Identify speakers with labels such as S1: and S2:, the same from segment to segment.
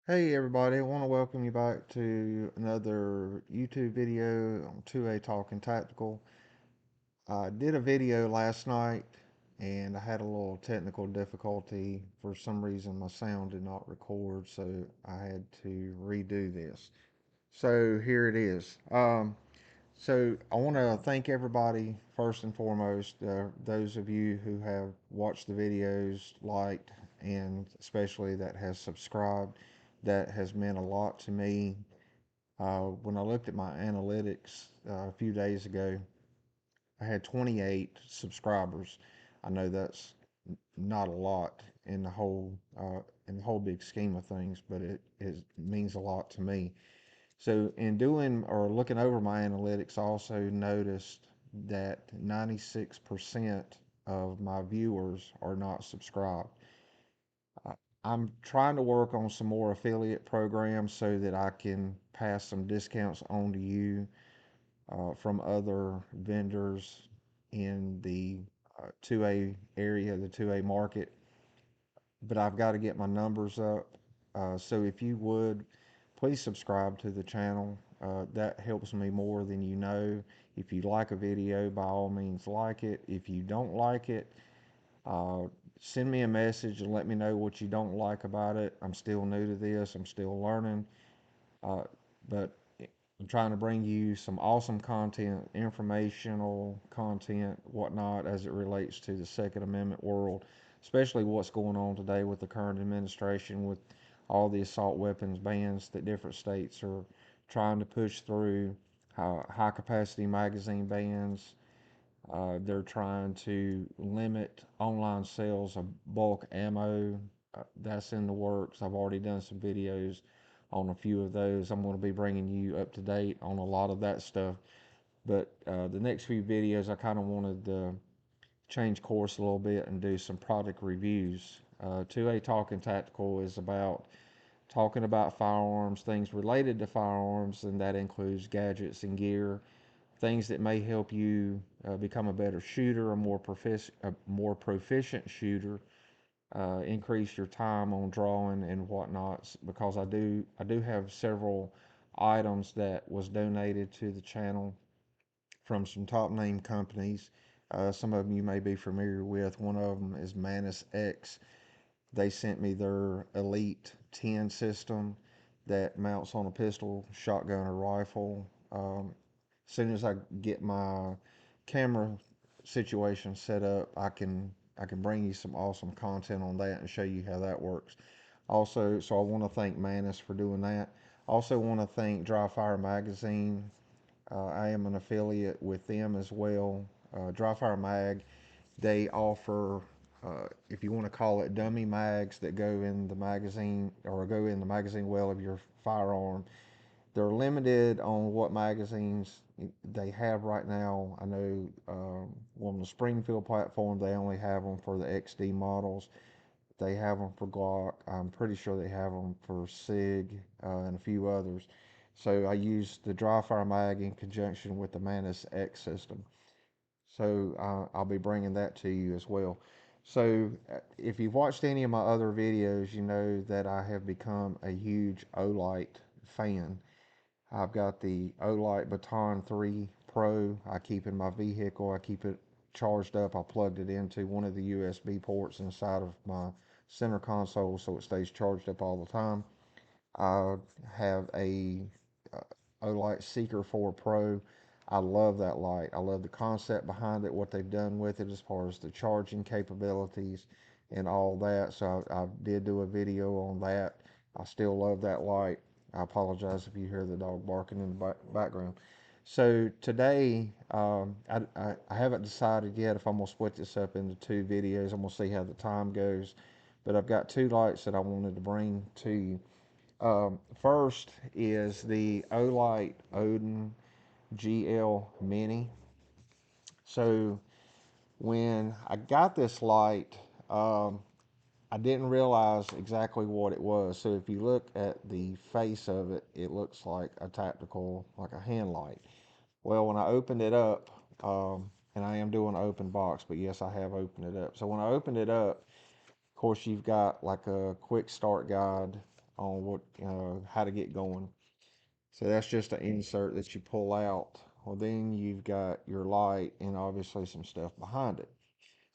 S1: Hey everybody, I want to welcome you back to another YouTube video on 2A Talking Tactical. I did a video last night and I had a little technical difficulty. For some reason my sound did not record, so I had to redo this. So here it is. So I want to thank everybody first and foremost, those of you who have watched the videos, liked, and especially that has subscribed. That has meant a lot to me. When I looked at my analytics a few days ago, I had 28 subscribers. I know that's not a lot in the whole big scheme of things, but it means a lot to me. So in doing or looking over my analytics, I also noticed that 96% of my viewers are not subscribed. I- I'm trying to work on some more affiliate programs so that I can pass some discounts on to you from other vendors in the 2A area, the 2A market. But I've got to get my numbers up. So if you would, please subscribe to the channel. That helps me more than you know. If you like a video, by all means like it. If you don't like it, uh, send me a message and let me know what you don't like about it. I'm still new to this. I'm still learning. Uh, but I'm trying to bring you some awesome content, informational content, whatnot, as it relates to the Second Amendment world, especially what's going on today with the current administration, with all the assault weapons bans that different states are trying to push through, high capacity magazine bans. They're trying to limit online sales of bulk ammo. That's in the works. I've already done some videos on a few of those. I'm going to be bringing you up to date on a lot of that stuff. But the next few videos, I kind of wanted to change course a little bit and do some product reviews. 2A Talking Tactical is about talking about firearms, things related to firearms, and that includes gadgets and gear, things that may help you become a better shooter, a more proficient shooter, increase your time on drawing and whatnot. Because I do have several items that was donated to the channel from some top name companies. Some of them you may be familiar with. One of them is Manus X. They sent me their Elite 10 system that mounts on a pistol, shotgun, or rifle. As soon as I get my camera situation set up, I can bring you some awesome content on that and show you how that works. Also, so I want to thank Manus for doing that. Also want to thank Dry Fire Magazine. I am an affiliate with them as well. Dry Fire Mag, they offer, if you want to call it, dummy mags that go in the magazine or go in the magazine well of your firearm. They're limited on what magazines they have right now. I know on the Springfield platform, they only have them for the XD models. They have them for Glock. I'm pretty sure they have them for SIG and a few others. So I use the dry fire mag in conjunction with the Manus X system. So I'll be bringing that to you as well. So if you've watched any of my other videos, you know that I have become a huge OLight fan. I've got the OLight Baton 3 Pro. I keep in my vehicle. I keep it charged up. I plugged it into one of the USB ports inside of my center console so it stays charged up all the time. I have a uh, OLight Seeker 4 Pro. I love that light. I love the concept behind it, what they've done with it as far as the charging capabilities and all that. So I did do a video on that. I still love that light. I apologize if you hear the dog barking in the background. So today, I haven't decided yet if I'm going to split this up into two videos. I'm going to see how the time goes. But I've got two lights that I wanted to bring to you. First is the OLight Odin GL-Mini. So when I got this light, um, I didn't realize exactly what it was. So if you look at the face of it, it looks like a tactical, like a hand light. Well, when I opened it up, and I am doing an open box, but yes, I have opened it up. So when I opened it up, of course, you've got like a quick start guide, on what how to get going. So that's just an insert that you pull out. Well, then you've got your light and obviously some stuff behind it.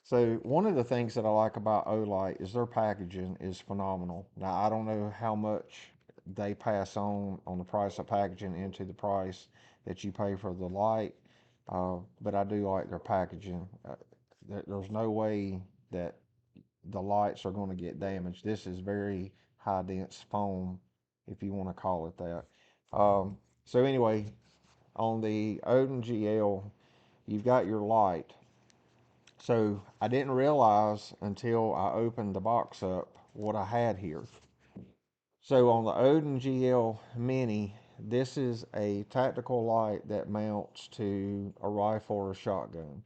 S1: So one of the things that I like about OLight is their packaging is phenomenal. Now I don't know how much they pass on the price of packaging into the price that you pay for the light, but I do like their packaging. There's no way that the lights are going to get damaged. This is very high dense foam, if you want to call it that. So anyway, on the Odin GL, you've got your light. So I didn't realize until I opened the box up what I had here. So on the Odin GL-Mini, this is a tactical light that mounts to a rifle or a shotgun.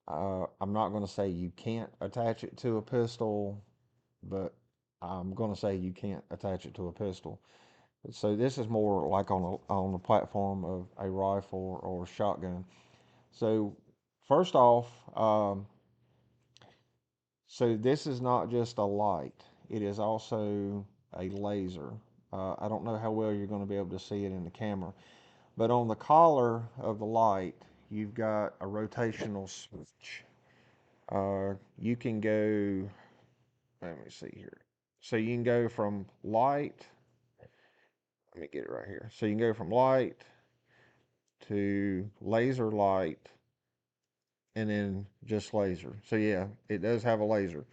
S1: I'm not going to say you can't attach it to a pistol, but I'm going to say you can't attach it to a pistol. So this is more like on the platform of a rifle or a shotgun. So first off, so this is not just a light; it is also a laser. I don't know how well you're going to be able to see it in the camera, but on the collar of the light, you've got a rotational switch. You can go, let me see here. So you can go from light, let me get it right here. So you can go from light to laser light and then just laser. So yeah, it does have a laser.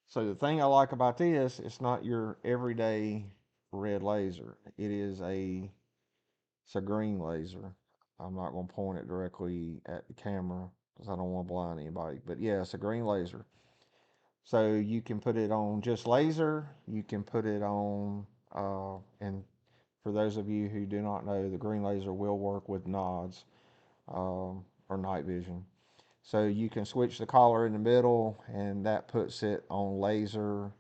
S1: So the thing I like about this, it's not your everyday red laser. It's a green laser. I'm not going to point it directly at the camera because I don't want to blind anybody. But yeah, it's a green laser. So you can put it on just laser. You can put it on, and for those of you who do not know, the green laser will work with nods or night vision. So you can switch the collar in the middle, and that puts it on laser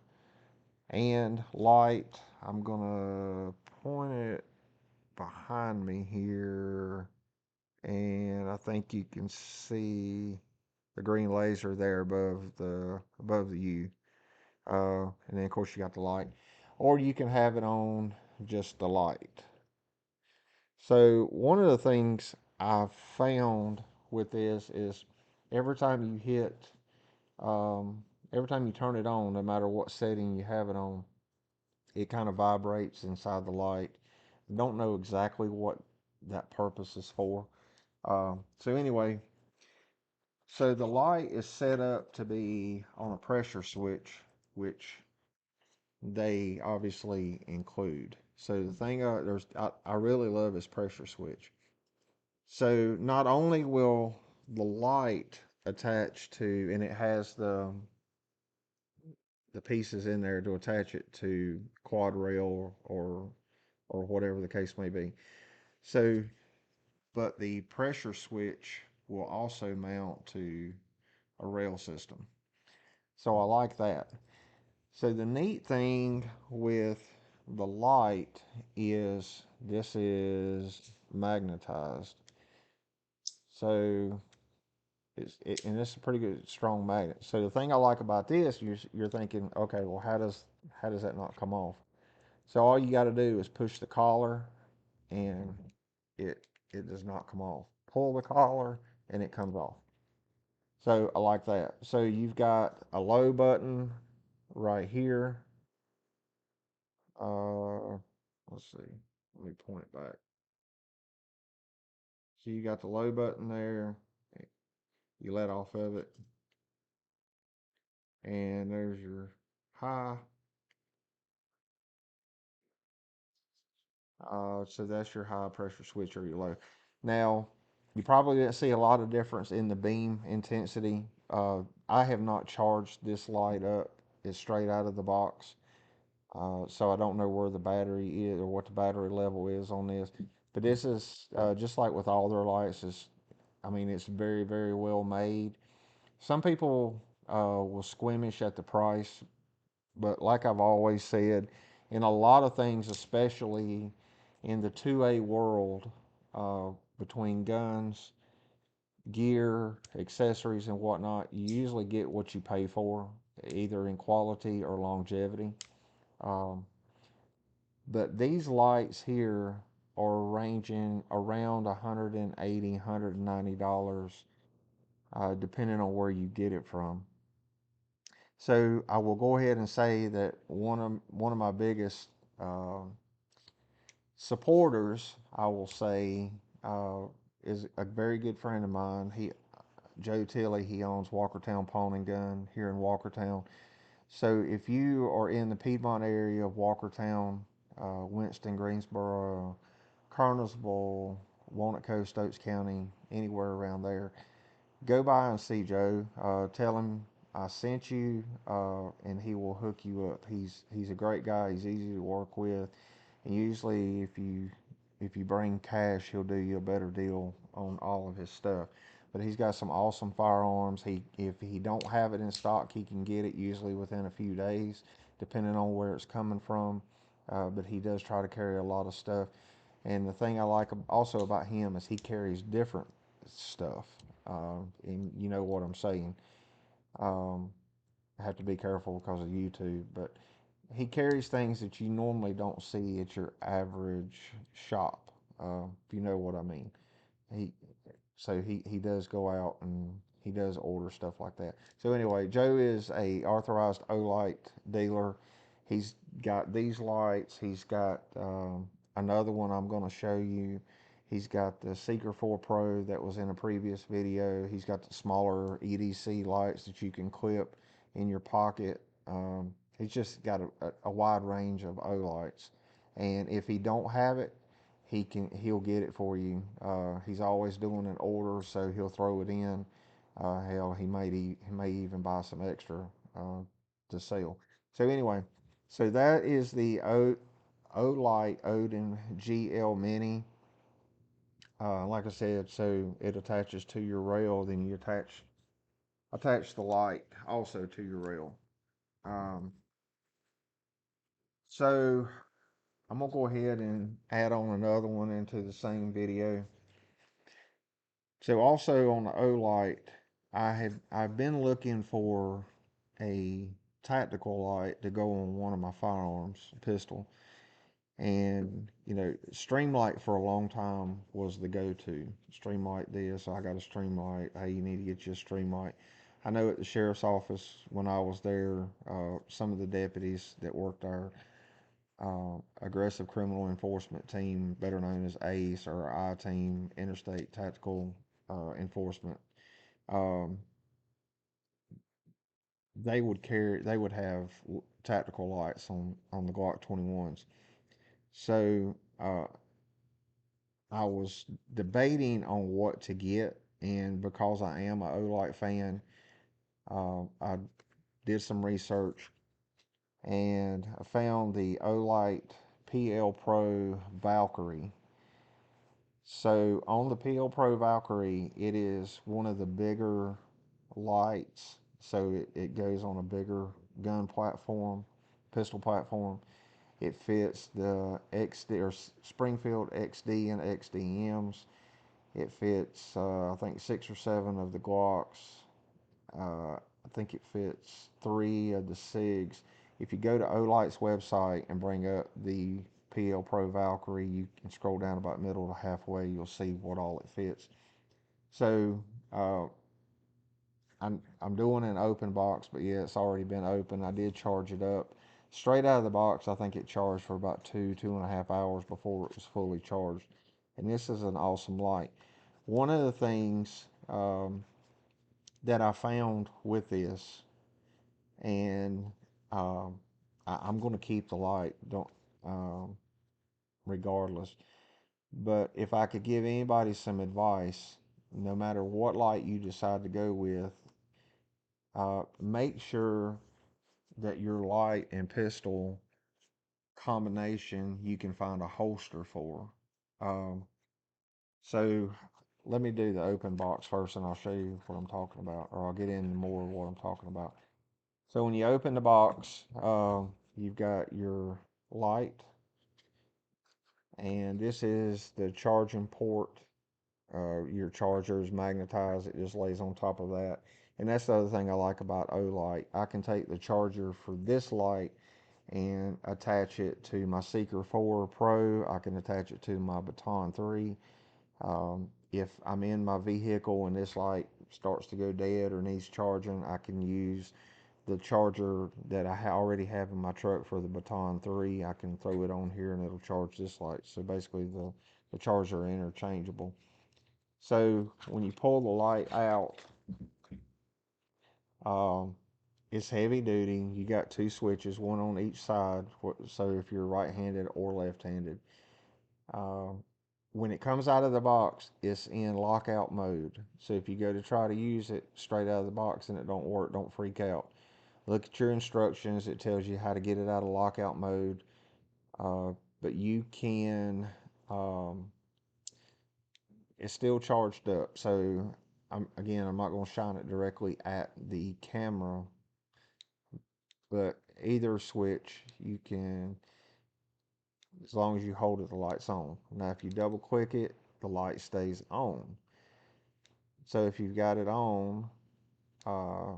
S1: and light. I'm gonna point it behind me here, and I think you can see the green laser there above the U. And then of course you got the light, or you can have it on just the light. So one of the things I've found with this is every time you hit, every time you turn it on, no matter what setting you have it on, it kind of vibrates inside the light. Don't know exactly what that purpose is for. So anyway, so the light is set up to be on a pressure switch, which they obviously include. So the thing I really love is pressure switch. So not only will the light attach to, and it has the pieces in there to attach it to quad rail or whatever the case may be. So, but the pressure switch will also mount to a rail system. So I like that. So the neat thing with the light is this is magnetized. So and it's a pretty good strong magnet. So the thing I like about this, you're thinking, okay, well how does that not come off? So all you got to do is push the collar, and it does not come off. Pull the collar, and it comes off. So I like that. So you've got a low button right here. Uh, let's see. Let me point it back. So you got the low button there. You let off of it, and there's your high. So that's your high pressure switch or your low. Now, you probably didn't see a lot of difference in the beam intensity. I have not charged this light up. It's straight out of the box. So I don't know where the battery is or what the battery level is on this. But this is just like with all their lights. I mean, it's very, very well made. Some people will squeamish at the price, but like I've always said, in a lot of things, especially in the 2A world, uh, between guns, gear, accessories, and whatnot, you usually get what you pay for, either in quality or longevity. Um, But these lights here are ranging around $180, $190, depending on where you get it from. So I will go ahead and say that one of my biggest uh, supporters, I will say, uh, is a very good friend of mine. Joe Tilley. He owns Walkertown Pawn and Gun here in Walkertown. So if you are in the Piedmont area of Walkertown, Winston, Greensboro, Kernersville, Walnut Coast, Oates County, anywhere around there, go by and see Joe. Tell him I sent you, and he will hook you up. He's a great guy. He's easy to work with, and usually if you bring cash, he'll do you a better deal on all of his stuff. But he's got some awesome firearms. If he don't have it in stock, he can get it usually within a few days, depending on where it's coming from. But he does try to carry a lot of stuff. And the thing I like also about him is he carries different stuff. And you know what I'm saying. Um, I have to be careful because of YouTube, but he carries things that you normally don't see at your average shop. If you know what I mean. He he does go out and he does order stuff like that. So anyway, Joe is a authorized OLight dealer. He's got these lights. He's got another one I'm going to show you. He's got the Seeker 4 Pro that was in a previous video. He's got the smaller EDC lights that you can clip in your pocket. He's just got a wide range of OLights. And if he don't have it, he'll get it for you. He's always doing an order, so he'll throw it in. Hell, he may even buy some extra uh, to sell. So anyway, so that is the OLight Odin GL-Mini. Like I said, so it attaches to your rail. Then you attach the light also to your rail. Um, so I'm gonna go ahead and add on another one into the same video. So also on the OLight, I've been looking for a tactical light to go on one of my firearms, pistol. And Streamlight for a long time was the go-to. Streamlight this, I got a Streamlight. Hey, you need to get you a Streamlight. I know at the sheriff's office when I was there, some of the deputies that worked there, aggressive criminal enforcement team, better known as ACE or I team, Interstate Tactical Enforcement. Um, they would have tactical lights on the Glock 21s. So I was debating on what to get, and because I am a OLight fan, I did some research and I found the OLight PL-Pro Valkyrie. So on the PL-Pro Valkyrie, it is one of the bigger lights. So it goes on a bigger gun platform, pistol platform. It fits the XD or Springfield XD and XDMs. It fits, I think, 6 or 7 of the Glocks. I think it fits 3 of the SIGs. If you go to OLight's website and bring up the PL-Pro Valkyrie, you can scroll down about middle to halfway. You'll see what all it fits. So uh, I'm doing an open box, but yeah, it's already been open. I did charge it up straight out of the box. I think it charged for about 2.5 hours before it was fully charged. And this is an awesome light. One of the things that I found with this, and um, I'm going to keep the light, don't um, regardless. But if I could give anybody some advice, no matter what light you decide to go with, make sure that your light and pistol combination you can find a holster for. Um, so let me do the open box first and I'll show you what I'm talking about, or I'll get into more of what I'm talking about. So when you open the box, you've got your light, and this is the charging port. Your charger is magnetized, it just lays on top of that. And that's the other thing I like about OLight. I can take the charger for this light and attach it to my Seeker 4 Pro. I can attach it to my Baton 3. If I'm in my vehicle and this light starts to go dead or needs charging, I can use the charger that I already have in my truck for the Baton 3. I can throw it on here and it'll charge this light. So basically the chargers are interchangeable. So when you pull the light out, um, it's heavy duty. You got two switches, one on each side. So if you're right-handed or left-handed, um, when it comes out of the box, it's in lockout mode. So if you go to try to use it straight out of the box and it don't work, don't freak out. Look at your instructions. It tells you how to get it out of lockout mode. Uh, but you can, um, it's still charged up. So again, I'm not going to shine it directly at the camera, but either switch you can, as long as you hold it, the light's on. Now, if you double click it, the light stays on. So if you've got it on, uh,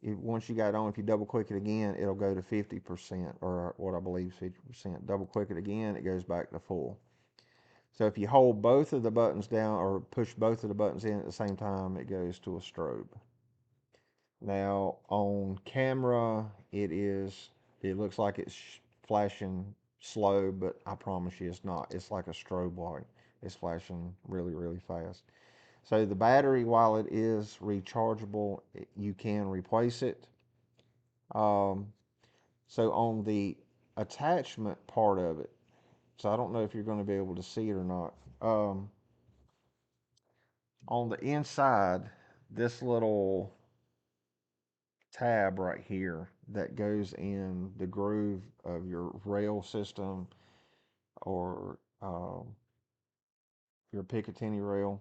S1: once you got it on, if you double click it again, it'll go to 50%, or what I believe is 50%. Double click it again, it goes back to full. So if you hold both of the buttons down or push both of the buttons in at the same time, it goes to a strobe. Now on camera, it looks like it's flashing slow, but I promise you it's not. It's like a strobe light. It's flashing really, really fast. So the battery, while it is rechargeable, you can replace it. So on the attachment part of it, so I don't know if you're going to be able to see it or not. On the inside, this little tab right here that goes in the groove of your rail system or your Picatinny rail.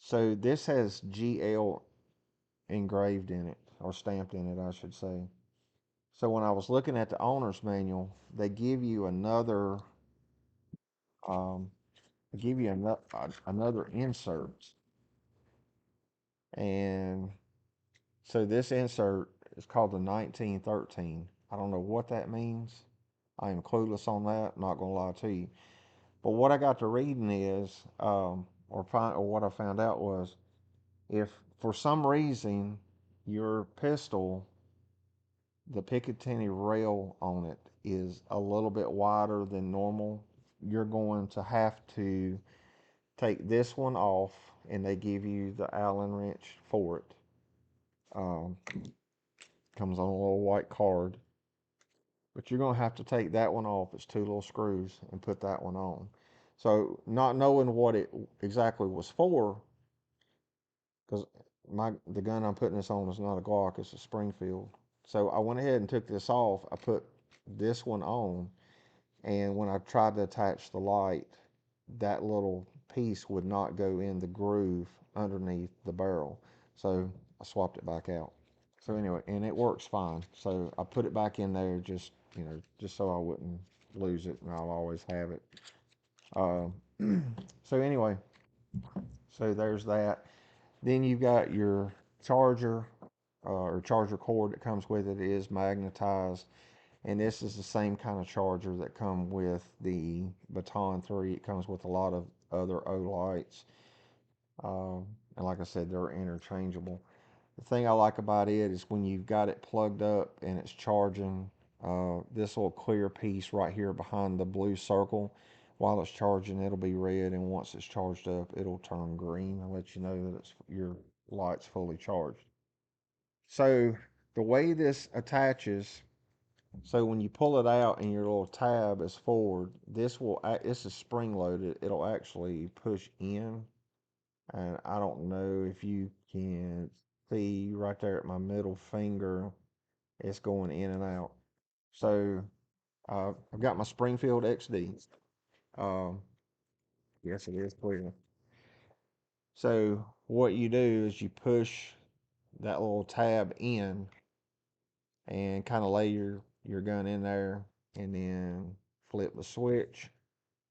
S1: So this has GL engraved in it, or stamped in it, I should say. So when I was looking at the owner's manual, they give you um, another insert, and so this insert is called the 1913. I don't know what that means. I am clueless on that. Not gonna lie to you. But what I got to reading is, or what I found out was, if for some reason your pistol, the Picatinny rail on it is a little bit wider than normal, you're going to have to take this one off, and they give you the Allen wrench for it. Um, Comes on a little white card, but you're going to have to take that one off. It's two little screws, and put that one on. So not knowing what it exactly was for, because the gun I'm putting this on is not a Glock, it's a Springfield. So I went ahead and took this off. I put this one on, and when I tried to attach the light, that little piece would not go in the groove underneath the barrel. So I swapped it back out. So anyway, and it works fine. So I put it back in there just so I wouldn't lose it, and I'll always have it. Uh, so anyway, so there's that. Then you've got your charger, or charger cord that comes with it. It is magnetized, and this is the same kind of charger that come with the Baton 3. It comes with a lot of other OLights, and like I said, they're interchangeable. The thing I like about it is when you've got it plugged up and it's charging, this little clear piece right here behind the blue circle, while it's charging, it'll be red, and once it's charged up, it'll turn green and let you know that your light's fully charged. So the way this attaches, so when you pull it out and your little tab is forward, this is spring loaded. It'll actually push in, and I don't know if you can see right there at my middle finger, it's going in and out. So I've got my Springfield XD. Um, yes, it is clear. So what you do is you push that little tab in and kind of lay your gun in there, and then flip the switch,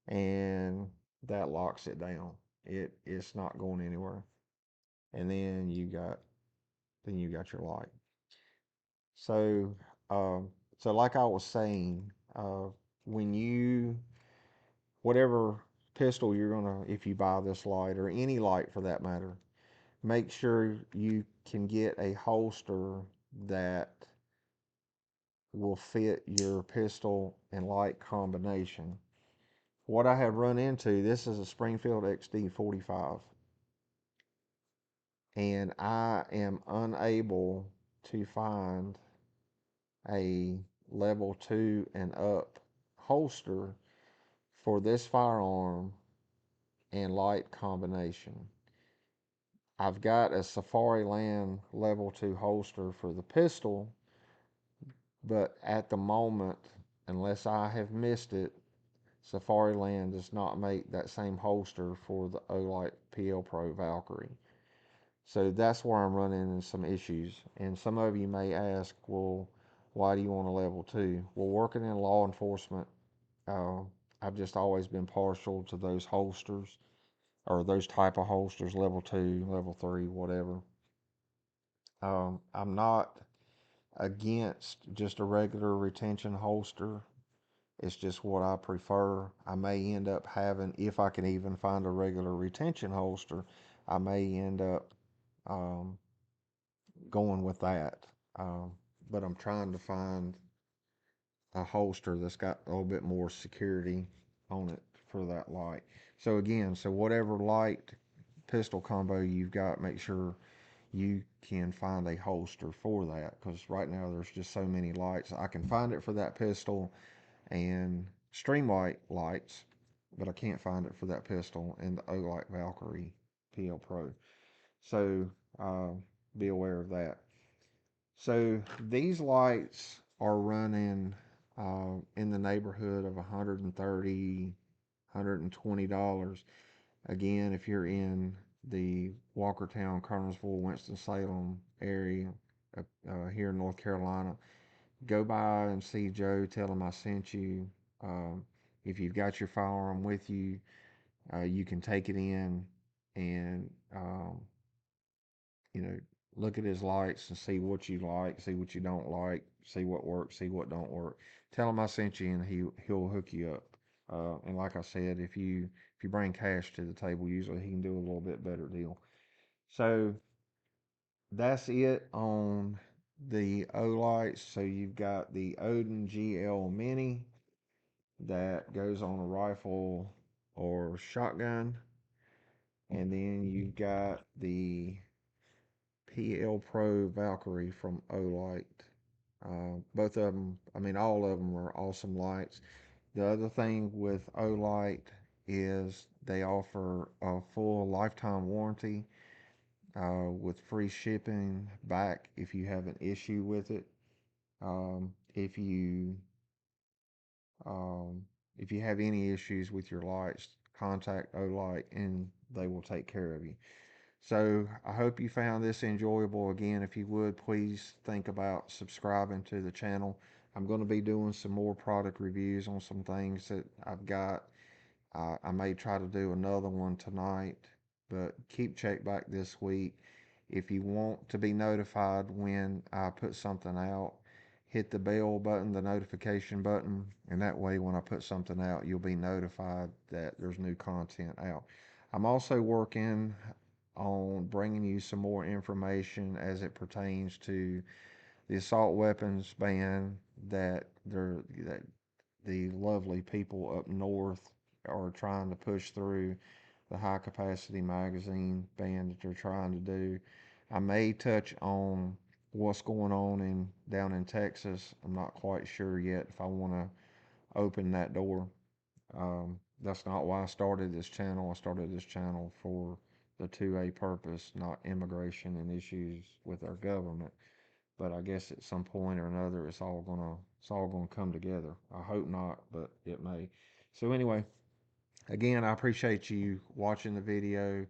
S1: and that locks it down. It's not going anywhere. And then you got then you got your light. So, um, so like I was saying, when you whatever pistol you're gonna, if you buy this light or any light for that matter, make sure you can get a holster that will fit your pistol and light combination. What I have run into, this is a Springfield XD45, and I am unable to find a level 2 and up holster for this firearm and light combination. I've got a Safari Land level 2 holster for the pistol, but at the moment, unless I have missed it, Safari Land does not make that same holster for the OLight PL-Pro Valkyrie. So that's where I'm running into some issues. And some of you may ask, well, why do you want a level 2? Well, working in law enforcement, uh, I've just always been partial to those holsters, or those type of holsters, level 2, level 3, whatever. I'm not against just a regular retention holster. It's just what I prefer. I may end up having, if I can even find a regular retention holster, I may end up um, going with that. Um, but I'm trying to find a holster that's got a little bit more security on it for that light. So again, so whatever light pistol combo you've got, make sure you can find a holster for that, because right now there's just so many lights. I can find it for that pistol and Streamlight lights, but I can't find it for that pistol and the OLight Valkyrie PL Pro. So uh, be aware of that. So these lights are running in the neighborhood of $130, $120. Again, if you're in the Walkertown, Kernersville, Winston-Salem area here in North Carolina, go by and see Joe. Tell him I sent you. If you've got your firearm with you, you can take it in and you know, look at his lights and see what you like, see what you don't like, see what works, see what don't work. Tell him I sent you, and he'll hook you up. And like I said, if you bring cash to the table, usually he can do a little bit better deal. So that's it on the OLights. So you've got the Odin GL-Mini that goes on a rifle or shotgun, and then you've got the PL-Pro Valkyrie from OLight. Both of them, I mean, all of them are awesome lights. The other thing with OLight is they offer a full lifetime warranty with free shipping back if you have an issue with it. Um, if you um, if you have any issues with your lights, contact OLight and they will take care of you. So I hope you found this enjoyable. Again, if you would, please think about subscribing to the channel. I'm going to be doing some more product reviews on some things that I've got. I may try to do another one tonight, but keep check back this week. If you want to be notified when I put something out, hit the bell button, the notification button, and that way when I put something out, you'll be notified that there's new content out. I'm also working on bringing you some more information as it pertains to the assault weapons ban that the lovely people up north are trying to push through, the high capacity magazine ban that they're trying to do. I may touch on what's going on down in Texas. I'm not quite sure yet if I want to open that door. That's not why I started this channel. I started this channel for the 2A purpose, not immigration and issues with our government. But I guess at some point or another, it's all gonna come together. I hope not, but it may. So anyway, again, I appreciate you watching the video,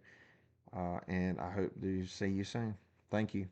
S1: and I hope to see you soon. Thank you.